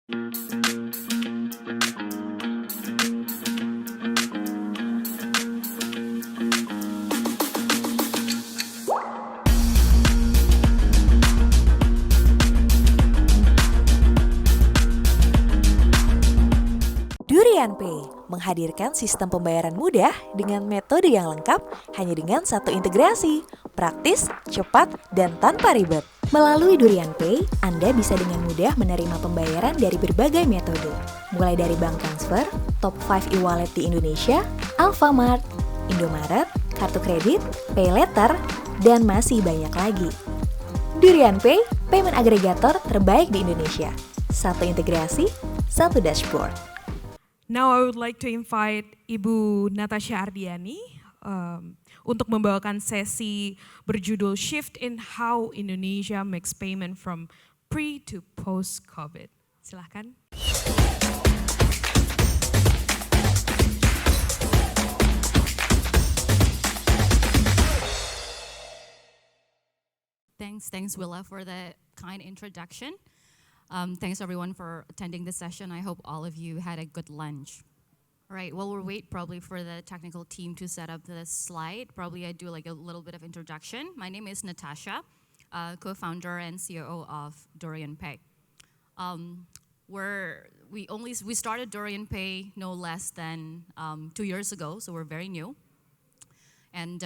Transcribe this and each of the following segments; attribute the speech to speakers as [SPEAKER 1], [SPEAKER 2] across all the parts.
[SPEAKER 1] Durian Pay menghadirkan sistem pembayaran mudah dengan metode yang lengkap hanya dengan satu integrasi, praktis, cepat, dan tanpa ribet. Melalui Durian Pay, Anda bisa dengan mudah menerima pembayaran dari berbagai metode, mulai dari bank transfer, top 5 e-wallet di Indonesia, Alfamart, Indomaret, kartu kredit, pay letter, dan masih banyak lagi. Durian Pay, payment aggregator terbaik di Indonesia. Satu integrasi, satu dashboard.
[SPEAKER 2] Now I would like to invite Ibu Natasha Ardiani untuk membawakan sesi berjudul Shift in How Indonesia Makes Payment from Pre to Post COVID. Silahkan.
[SPEAKER 3] Thanks Willa for the kind introduction. Thanks everyone for attending this session. I hope all of you had a good lunch. All right, while we'll wait probably for the technical team to set up the slide, probably I do like a little bit of introduction. My name is Natasha, co-founder and COO of Durian Pay. We started Durian Pay no less than 2 years ago, so we're very new. And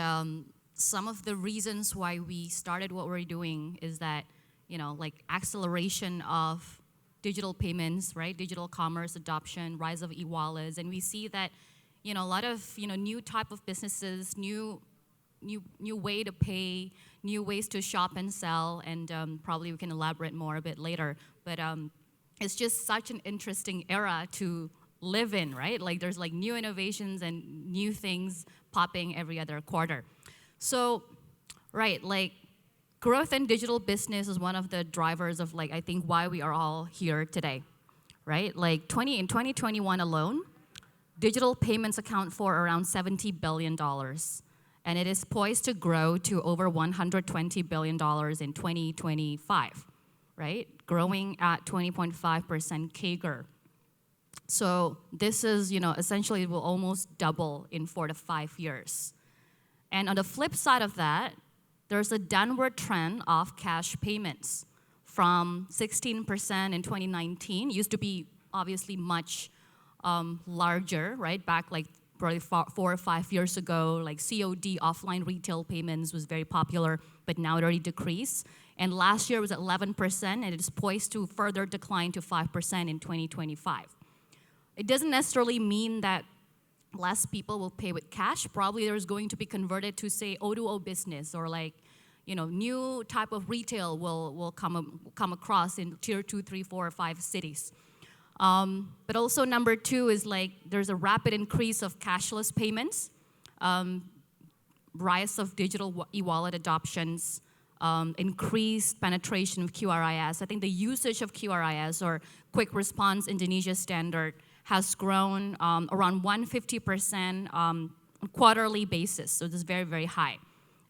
[SPEAKER 3] some of the reasons why we started what we're doing is that like acceleration of digital payments, right? Digital commerce adoption, rise of e-wallets, and we see that, a lot of, new type of businesses, new way to pay, new ways to shop and sell, and probably we can elaborate more a bit later. But it's just such an interesting era to live in, right? Like there's like new innovations and new things popping every other quarter. So, right, like, growth in digital business is one of the drivers of I think why we are all here today, right? Like in 2021 alone, digital payments account for around $70 billion. And it is poised to grow to over $120 billion in 2025, right? Growing at 20.5% CAGR. So this is, essentially it will almost double in 4 to 5 years. And on the flip side of that, there's a downward trend of cash payments from 16% in 2019, used to be obviously much larger, right? Back probably 4 or 5 years ago, like COD, offline retail payments was very popular, but now it already decreased. And last year was at 11%, and it is poised to further decline to 5% in 2025. It doesn't necessarily mean that less people will pay with cash. Probably there's going to be converted to, say, O2O business, or new type of retail will come across in tier 2, 3, 4, or 5 cities. But also number 2 is there's a rapid increase of cashless payments, rise of digital e-wallet adoptions, increased penetration of QRIS. I think the usage of QRIS, or Quick Response Indonesia Standard, has grown around 150% on quarterly basis. So this is very, very high.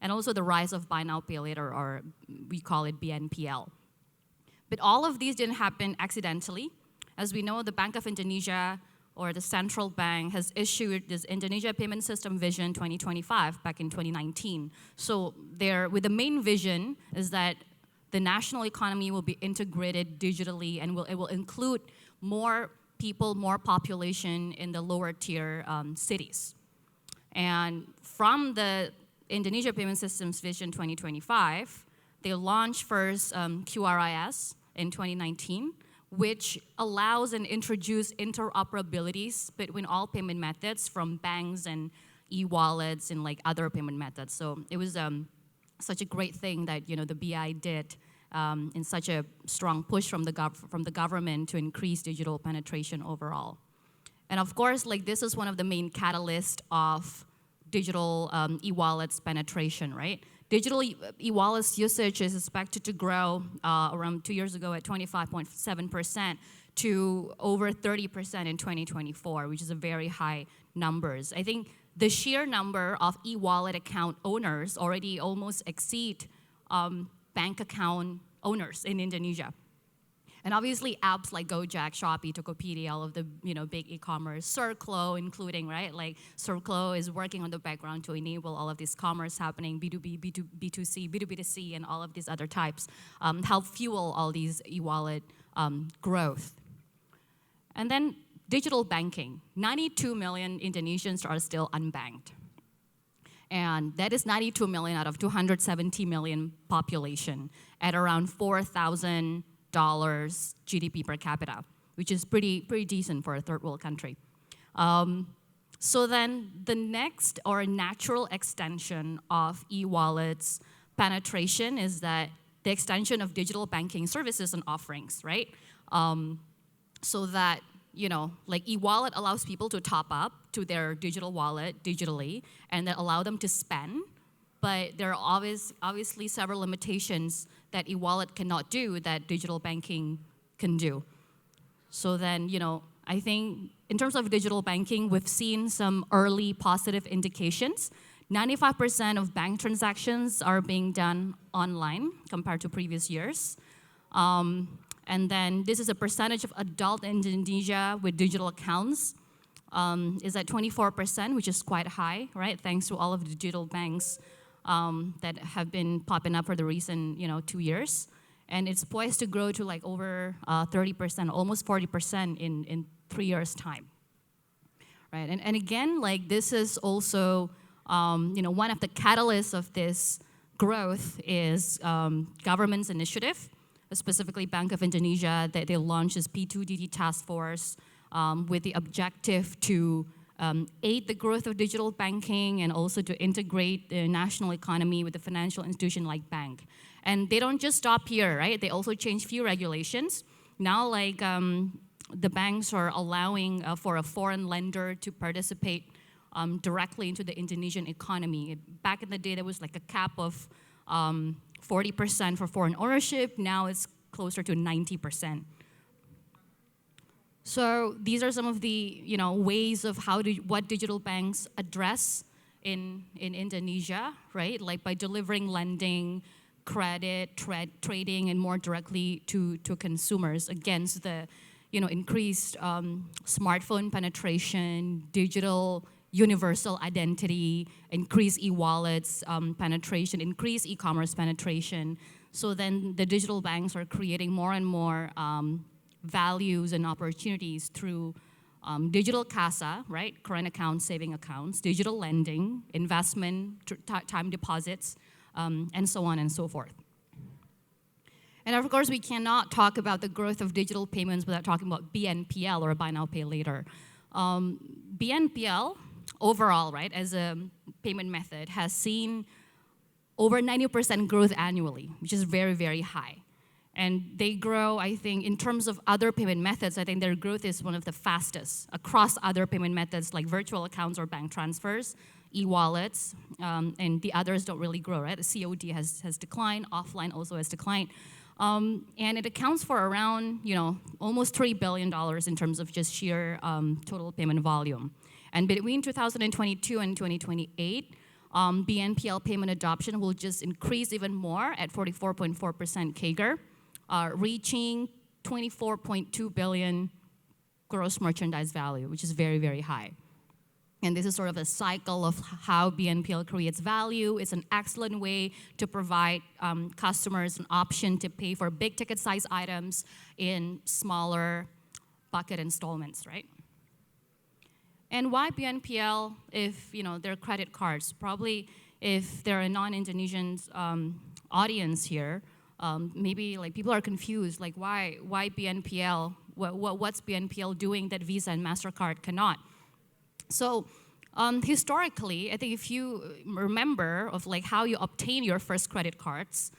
[SPEAKER 3] And also the rise of buy now, pay later, or we call it BNPL. But all of these didn't happen accidentally. As we know, the Bank of Indonesia, or the central bank, has issued this Indonesia Payment System Vision 2025 back in 2019. So with the main vision is that the national economy will be integrated digitally, and it will include more people, more population in the lower tier cities. And from the Indonesia Payment Systems Vision 2025, they launched first QRIS in 2019, which allows and introduced interoperabilities between all payment methods, from banks and e-wallets and other payment methods. So it was such a great thing that the BI did in such a strong push from the government to increase digital penetration overall. And of course, this is one of the main catalysts of digital e-wallets penetration, right? Digital e-wallets usage is expected to grow around 2 years ago at 25.7% to over 30% in 2024, which is a very high numbers. I think the sheer number of e-wallet account owners already almost exceed bank account owners in Indonesia. And obviously apps like Gojek, Shopee, Tokopedia, all of the big e-commerce, SIRCLO including, right? Like SIRCLO is working on the background to enable all of this commerce happening, B2B, B2C, B2B2C, and all of these other types, help fuel all these e-wallet growth. And then digital banking. 92 million Indonesians are still unbanked. And that is 92 million out of 270 million population at around $4,000 GDP per capita, which is pretty decent for a third world country. So then the next or natural extension of e-wallets penetration is that the extension of digital banking services and offerings, right? So that like e-wallet allows people to top up to their digital wallet digitally and that allow them to spend, but there are obviously several limitations that e-wallet cannot do that digital banking can do. So then, I think in terms of digital banking, we've seen some early positive indications. 95% of bank transactions are being done online compared to previous years. And then this is a percentage of adult in Indonesia with digital accounts is at 24%, which is quite high, right? Thanks to all of the digital banks that have been popping up for the recent 2 years. And it's poised to grow to like over 30%, almost 40% in 3 years' time, right? And again, like this is also, one of the catalysts of this growth is government's initiative, specifically Bank of Indonesia, that they launched this P2DD task force with the objective to aid the growth of digital banking and also to integrate the national economy with a financial institution like bank. And they don't just stop here, right? They also change few regulations. Now, like the banks are allowing for a foreign lender to participate directly into the Indonesian economy. Back in the day, there was like a cap of 40% for foreign ownership. Now it's closer to 90%. So these are some of the ways of what digital banks address in Indonesia, right? Like by delivering lending, credit, trading, and more directly to consumers against the increased smartphone penetration, digital universal identity, increased e-wallets penetration, increased e-commerce penetration. So then the digital banks are creating more and more values and opportunities through digital CASA, right? Current accounts, saving accounts, digital lending, investment, time deposits, and so on and so forth. And of course, we cannot talk about the growth of digital payments without talking about BNPL, or buy now, pay later. BNPL, overall, right, as a payment method, has seen over 90% growth annually, which is very, very high. And they grow, I think, in terms of other payment methods, I think their growth is one of the fastest across other payment methods like virtual accounts or bank transfers, e-wallets, and the others don't really grow, right? The COD has declined, offline also has declined. And it accounts for around, almost $3 billion in terms of just sheer total payment volume. And between 2022 and 2028, BNPL payment adoption will just increase even more at 44.4% CAGR, reaching 24.2 billion gross merchandise value, which is very, very high. And this is sort of a cycle of how BNPL creates value. It's an excellent way to provide customers an option to pay for big ticket size items in smaller bucket installments, right? And why BNPL if they're credit cards? Probably if they're a non-Indonesian audience here, maybe like people are confused, like why BNPL? What's BNPL doing that Visa and MasterCard cannot? So historically, I think if you remember of like how you obtain your first credit cards,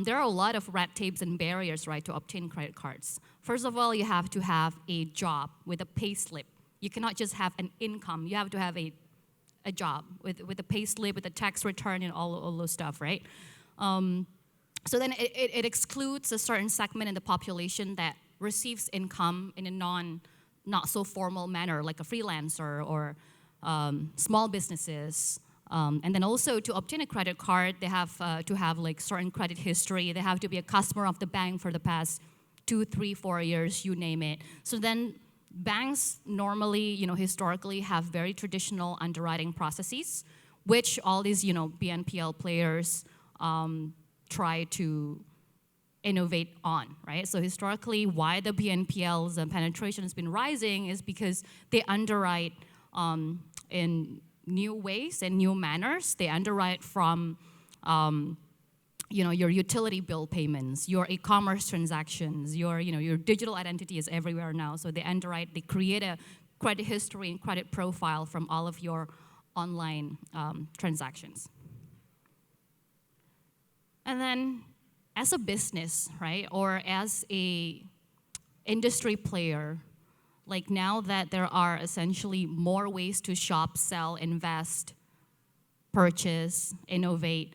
[SPEAKER 3] there are a lot of red tapes and barriers, right, to obtain credit cards. First of all, you have to have a job with a pay slip. You cannot just have an income. You have to have a job with a pay slip, with a tax return, and all those stuff, right? So then it excludes a certain segment in the population that receives income in a not so formal manner, like a freelancer or small businesses. And then also to obtain a credit card, they have to have like certain credit history. They have to be a customer of the bank for the past 2, 3, 4 years, you name it. So then banks normally, historically have very traditional underwriting processes, which all these, BNPL players try to innovate on, right? So historically, why the BNPLs and penetration has been rising is because they underwrite in new ways and new manners. They underwrite from your utility bill payments, your e-commerce transactions, your digital identity is everywhere now. So they underwrite, they create a credit history and credit profile from all of your online transactions. And then as a business, right, or as a industry player, like now that there are essentially more ways to shop, sell, invest, purchase, innovate,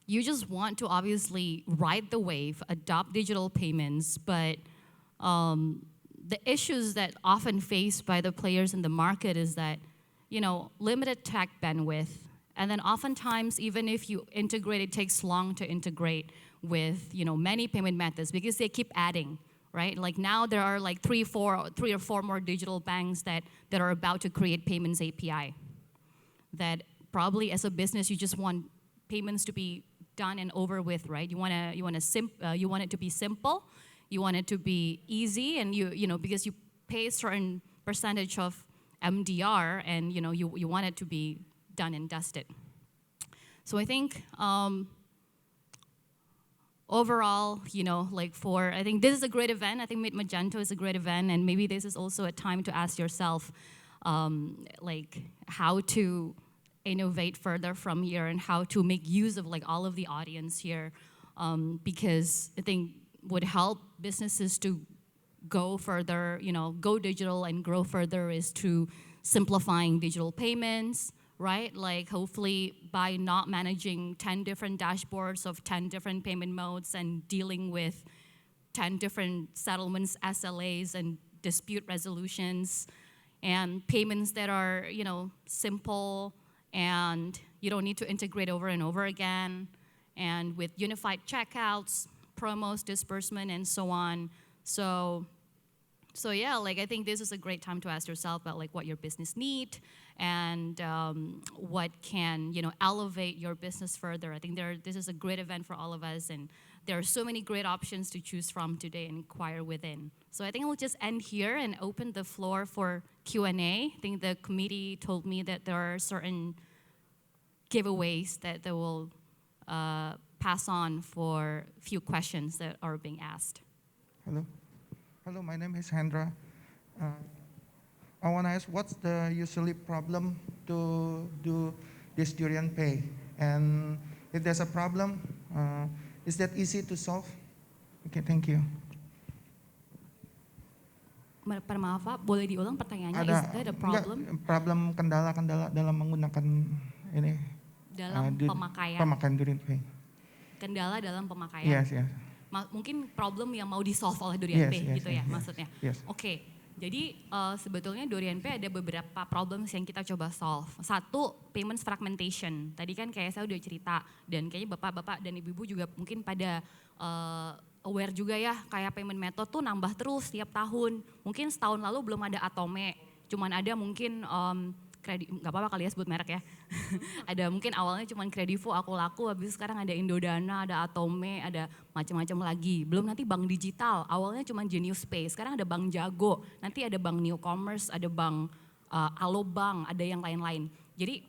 [SPEAKER 3] you just want to obviously ride the wave, adopt digital payments, but the issues that often faced by the players in the market is that, limited tech bandwidth, and then oftentimes, even if you integrate, it takes long to integrate with, many payment methods because they keep adding, right? Like now there are like 3 or 4 more digital banks that are about to create payments API. That probably as a business, you just want payments to be done and over with, right? You want it to be simple, you want it to be easy, and because you pay a certain percentage of MDR, and you want it to be done and dusted. So I think overall, I think this is a great event. I think Meet Magento is a great event, and maybe this is also a time to ask yourself, how to innovate further from here and how to make use of all of the audience here, because I think would help businesses to go further, go digital and grow further is through simplifying digital payments, right? Like hopefully by not managing 10 different dashboards of 10 different payment modes and dealing with 10 different settlements, SLAs, and dispute resolutions, and payments that are, simple, and you don't need to integrate over and over again, and with unified checkouts, promos, disbursement, and so on. So yeah, I think this is a great time to ask yourself about what your business need and what can elevate your business further. I think this is a great event for all of us, and there are so many great options to choose from today and inquire within. So I think we'll just end here and open the floor for Q&A. I think the committee told me that there are certain giveaways that they will pass on for a few questions that are being asked.
[SPEAKER 4] Hello, my name is Hendra. I want to ask, what's the usually problem to do this Durian Pay? And if there's a problem, is that easy to solve? Okay, thank you.
[SPEAKER 3] Maaf Pak, boleh diulang pertanyaannya? Is that a problem?
[SPEAKER 4] Problem kendala-kendala dalam menggunakan ini.
[SPEAKER 3] Dalam pemakaian.
[SPEAKER 4] Pemakaian Durian Pay.
[SPEAKER 3] Kendala dalam pemakaian.
[SPEAKER 4] Yes.
[SPEAKER 3] Mungkin problem yang mau di-solve oleh Durian Pay gitu ya maksudnya.
[SPEAKER 4] Yes.
[SPEAKER 3] Oke. Jadi sebetulnya Durian Pay ada beberapa problems yang kita coba solve. Satu, payments fragmentation. Tadi kan kayak saya udah cerita, dan kayaknya bapak-bapak dan ibu-ibu juga mungkin pada aware juga ya, kayak payment method tuh nambah terus tiap tahun. Mungkin setahun lalu belum ada Atome, cuman ada mungkin nggak apa-apa kali ya sebut merek ya. Ada mungkin awalnya cuman Kredivo, Aku Laku, habis sekarang ada Indodana, ada Atome, ada macam-macam lagi. Belum nanti bank digital, awalnya cuman Genius Pay, sekarang ada Bank Jago, nanti ada Bank New Commerce, ada Bank Alobank, ada yang lain-lain. Jadi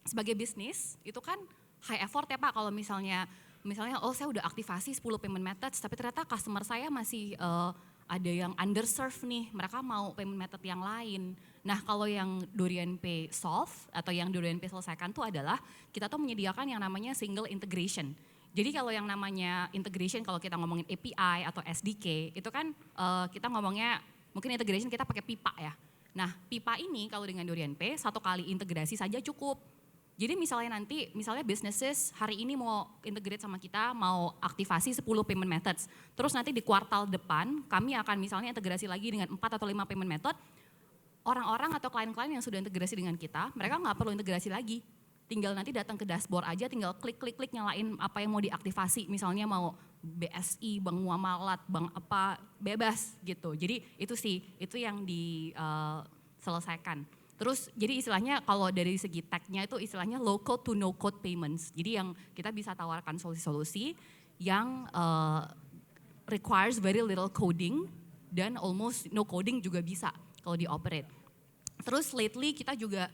[SPEAKER 3] sebagai bisnis itu kan high effort ya Pak, kalau misalnya saya udah aktivasi 10 payment methods, tapi ternyata customer saya masih ada yang underserved nih, mereka mau payment method yang lain. Nah kalau yang Durian Pay solve atau yang Durian Pay selesaikan tuh adalah kita tuh menyediakan yang namanya single integration. Jadi kalau yang namanya integration, kalau kita ngomongin API atau SDK, itu kan kita ngomongnya mungkin integration kita pakai pipa ya. Nah pipa ini kalau dengan Durian Pay 1 kali integrasi saja cukup. Jadi misalnya businesses hari ini mau integrate sama kita, mau aktivasi 10 payment methods. Terus nanti di kuartal depan kami akan misalnya integrasi lagi dengan 4 atau 5 payment method. Orang-orang atau klien-klien yang sudah integrasi dengan kita, mereka nggak perlu integrasi lagi. tinggal nanti datang ke dashboard aja, tinggal klik nyalain apa yang mau diaktifasi, misalnya mau BSI, bank muamalat, bank apa, bebas gitu. Jadi itu yang diselesaikan. Terus jadi istilahnya kalau dari segi tech-nya itu istilahnya low code to no code payments. Jadi yang kita bisa tawarkan solusi-solusi yang requires very little coding dan almost no coding juga bisa kalau di-operate. Terus lately kita juga,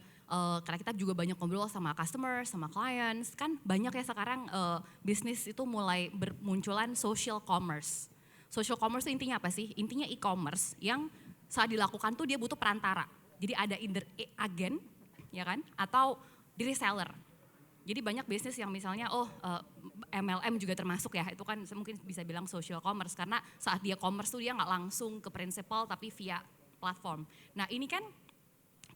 [SPEAKER 3] karena kita juga banyak ngobrol sama customer, sama clients, kan banyak ya sekarang bisnis itu mulai bermunculan social commerce. Social commerce itu intinya apa sih? Intinya e-commerce yang saat dilakukan tuh dia butuh perantara. Jadi ada either agen, ya kan, atau di reseller. Jadi banyak bisnis yang misalnya, MLM juga termasuk ya, itu kan mungkin bisa bilang social commerce, karena saat dia commerce tuh dia nggak langsung ke principal tapi via platform. Nah ini kan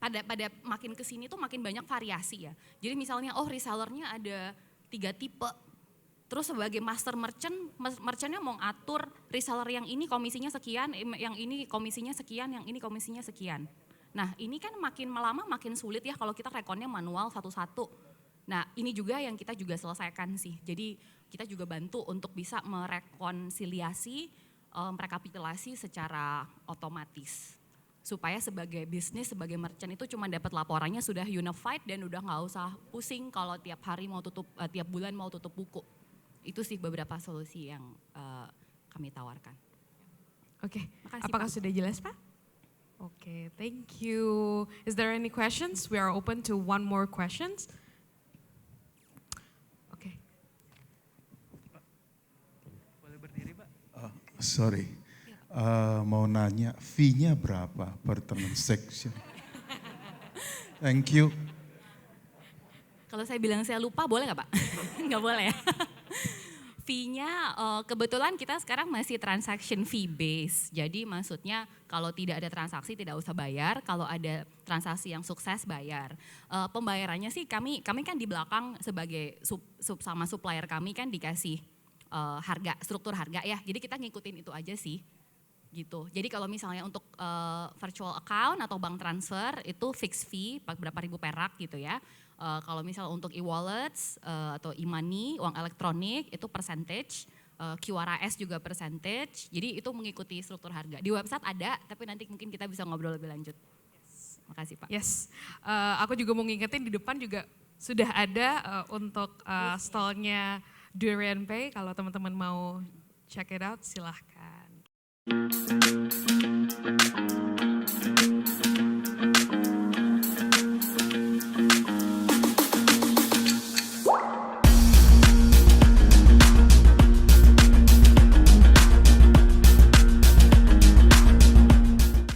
[SPEAKER 3] pada makin kesini tuh makin banyak variasi ya. Jadi misalnya resellernya ada 3 tipe. Terus sebagai master merchantnya mau atur reseller yang ini komisinya sekian, yang ini komisinya sekian, yang ini komisinya sekian. Nah ini kan makin lama makin sulit ya kalau kita rekonnya manual satu-satu. Nah ini juga yang kita juga selesaikan sih. Jadi kita juga bantu untuk bisa merekonsiliasi, merekapitulasi secara otomatis. Supaya sebagai bisnis, sebagai merchant itu cuma dapat laporannya sudah unified dan udah nggak usah pusing kalau tiap hari mau tutup, tiap bulan mau tutup buku. Itu sih beberapa solusi yang kami tawarkan.
[SPEAKER 2] Oke,
[SPEAKER 3] Makasih,
[SPEAKER 2] apakah
[SPEAKER 3] Pak.
[SPEAKER 2] sudah jelas Pak? Oke, thank you. Is there any questions? We are open to one more questions. Oke.
[SPEAKER 5] Boleh berdiri Pak? Sorry. Mau nanya fee-nya berapa per transaction? Thank you.
[SPEAKER 3] Kalau saya bilang saya lupa boleh nggak Pak? Nggak boleh ya. Fee-nya kebetulan kita sekarang masih transaction fee base. Jadi maksudnya kalau tidak ada transaksi tidak usah bayar, kalau ada transaksi yang sukses bayar. Pembayarannya sih kami kan di belakang sebagai sama supplier kami kan dikasih harga, struktur harga ya. Jadi kita ngikutin itu aja sih. Gitu. Jadi kalau misalnya untuk virtual account atau bank transfer itu fixed fee berapa ribu perak gitu ya. Kalau misalnya untuk e-wallets atau e-money, uang elektronik itu percentage, QRAS juga percentage. Jadi itu mengikuti struktur harga. Di website ada, tapi nanti mungkin kita bisa ngobrol lebih lanjut. Makasih Pak.
[SPEAKER 2] Yes, aku juga mau ngingetin di depan juga sudah ada untuk stallnya Durian Pay. Kalau teman-teman mau check it out silahkan.